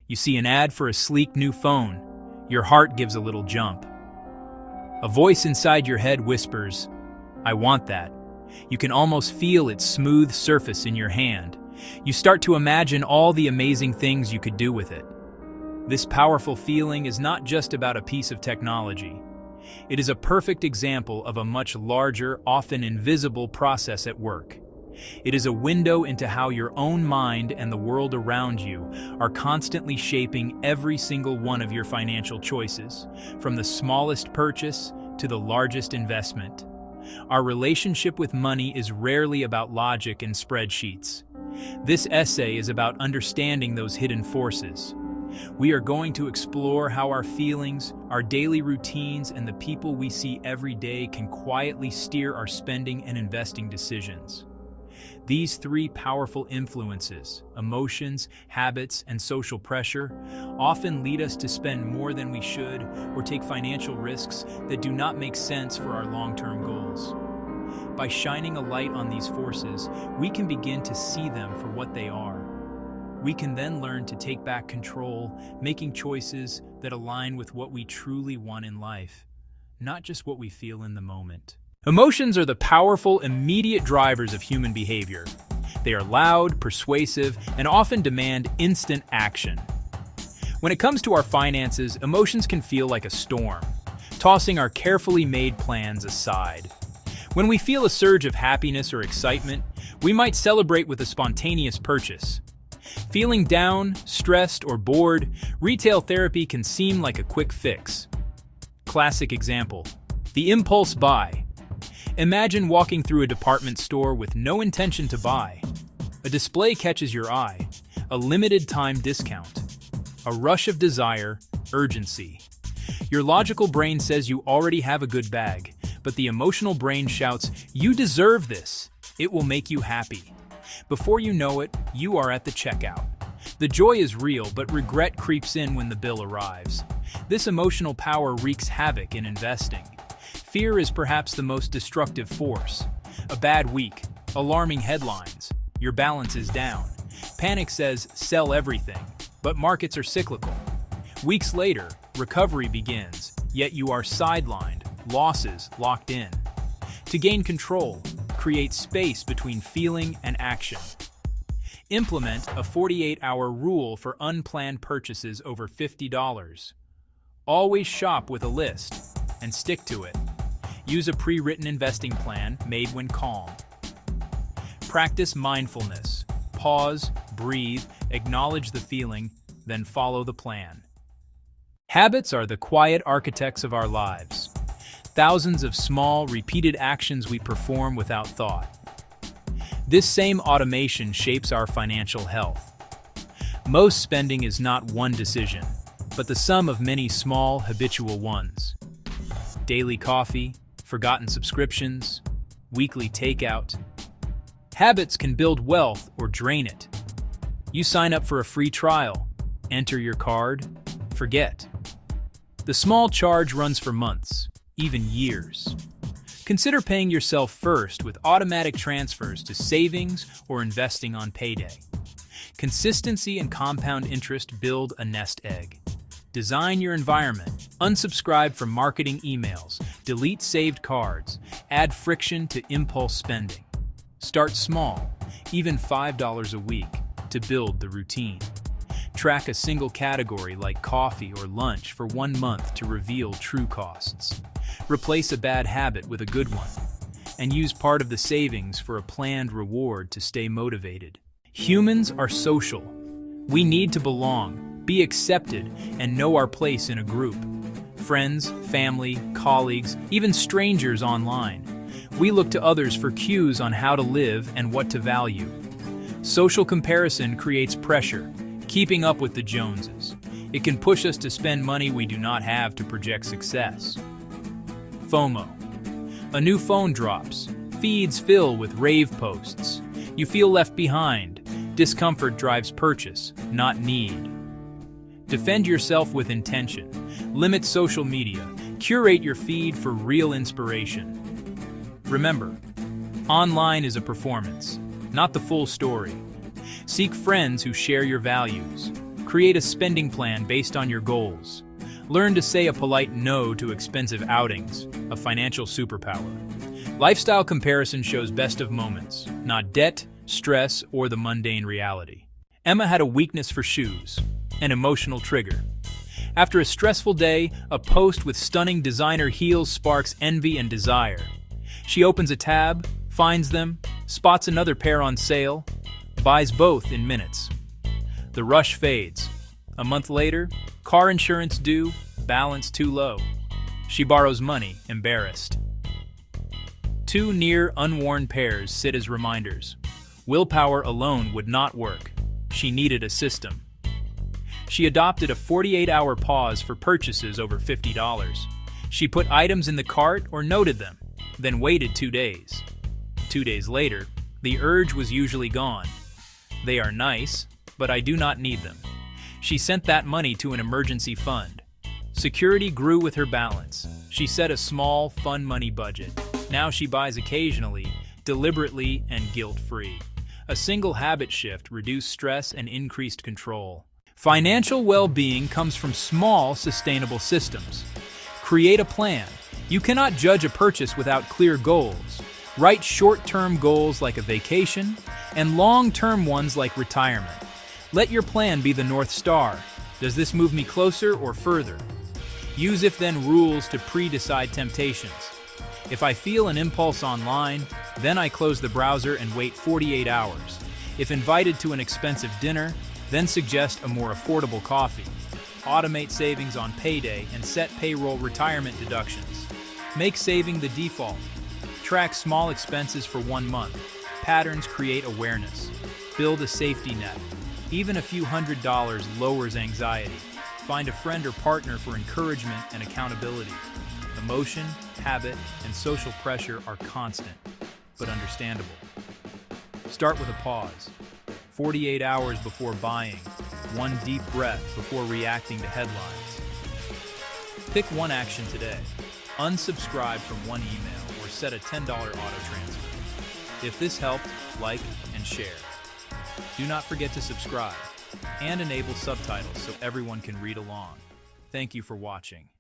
You see an ad for a sleek new phone. Your heart gives a little jump. A voice inside your head whispers, "I want that." You can almost feel its smooth surface in your hand. You start to imagine all the amazing things you could do with it. This powerful feeling is not just about a piece of technology. It is a perfect example of a much larger, often invisible process at work. It is a window into how your own mind and the world around you are constantly shaping every single one of your financial choices, from the smallest purchase to the largest investment. Our relationship with money is rarely about logic and spreadsheets. This essay is about understanding those hidden forces. We are going to explore how our feelings, our daily routines, and the people we see every day can quietly steer our spending and investing decisions. These three powerful influences, emotions, habits, and social pressure, often lead us to spend more than we should or take financial risks that do not make sense for our long-term goals. By shining a light on these forces, we can begin to see them for what they are. We can then learn to take back control, making choices that align with what we truly want in life, not just what we feel in the moment. Emotions are the powerful, immediate drivers of human behavior. They are loud, persuasive, and often demand instant action. When it comes to our finances, emotions can feel like a storm, tossing our carefully made plans aside. When we feel a surge of happiness or excitement, we might celebrate with a spontaneous purchase. Feeling down, stressed, or bored, retail therapy can seem like a quick fix. Classic example: the impulse buy. Imagine walking through a department store with no intention to buy. A display catches your eye, a limited time discount, a rush of desire, urgency. Your logical brain says you already have a good bag, but the emotional brain shouts, "You deserve this. It will make you happy." Before you know it, you are at the checkout. The joy is real, but regret creeps in when the bill arrives. This emotional power wreaks havoc in investing. Fear is perhaps the most destructive force. A bad week, alarming headlines, your balance is down. Panic says, "Sell everything," but markets are cyclical. Weeks later, recovery begins, yet you are sidelined, losses locked in. To gain control, create space between feeling and action. Implement a 48-hour rule for unplanned purchases over $50. Always shop with a list and stick to it. Use a pre-written investing plan made when calm. Practice mindfulness. Pause, breathe, acknowledge the feeling, then follow the plan. Habits are the quiet architects of our lives. Thousands of small, repeated actions we perform without thought. This same automation shapes our financial health. Most spending is not one decision, but the sum of many small, habitual ones. Daily coffee, forgotten subscriptions, weekly takeout. Habits can build wealth or drain it. You sign up for a free trial, enter your card, forget. The small charge runs for months, even years. Consider paying yourself first with automatic transfers to savings or investing on payday. Consistency and compound interest build a nest egg. Design your environment. Unsubscribe from marketing emails. Delete saved cards. Add friction to impulse spending. Start small, even $5 a week, to build the routine. Track a single category like coffee or lunch for 1 month to reveal true costs. Replace a bad habit with a good one, and use part of the savings for a planned reward to stay motivated. Humans are social. We need to belong, be accepted, and know our place in a group. Friends, family, colleagues, even strangers online. We look to others for cues on how to live and what to value. Social comparison creates pressure, keeping up with the Joneses. It can push us to spend money we do not have to project success. FOMO. A new phone drops. Feeds fill with rave posts. You feel left behind. Discomfort drives purchase, not need. Defend yourself with intention. Limit social media. Curate your feed for real inspiration. Remember, online is a performance, not the full story. Seek friends who share your values. Create a spending plan based on your goals. Learn to say a polite no to expensive outings, a financial superpower. Lifestyle comparison shows best of moments, not debt, stress, or the mundane reality. Emma had a weakness for shoes, an emotional trigger. After a stressful day, a post with stunning designer heels sparks envy and desire. She opens a tab, finds them, spots another pair on sale, buys both in minutes. The rush fades. A month later, car insurance due, balance too low. She borrows money, embarrassed. Two near unworn pairs sit as reminders. Willpower alone would not work. She needed a system. She adopted a 48-hour pause for purchases over $50. She put items in the cart or noted them, then waited 2 days. 2 days later, the urge was usually gone. They are nice, but I do not need them. She sent that money to an emergency fund. Security grew with her balance. She set a small, fun money budget. Now she buys occasionally, deliberately, and guilt-free. A single habit shift reduced stress and increased control. Financial well-being comes from small, sustainable systems. Create a plan. You cannot judge a purchase without clear goals. Write short-term goals like a vacation and long-term ones like retirement. Let your plan be the North Star. Does this move me closer or further? Use if-then rules to pre-decide temptations. If I feel an impulse online, then I close the browser and wait 48 hours. If invited to an expensive dinner, then suggest a more affordable coffee. Automate savings on payday and set payroll retirement deductions. Make saving the default. Track small expenses for 1 month. Patterns create awareness. Build a safety net. Even a few $100s lowers anxiety. Find a friend or partner for encouragement and accountability. Emotion, habit, and social pressure are constant, but understandable. Start with a pause. 48 hours before buying. 1 deep breath before reacting to headlines. Pick one action today. Unsubscribe from one email or set a $10 auto transfer. If this helped, like and share. Do not forget to subscribe and enable subtitles so everyone can read along. Thank you for watching.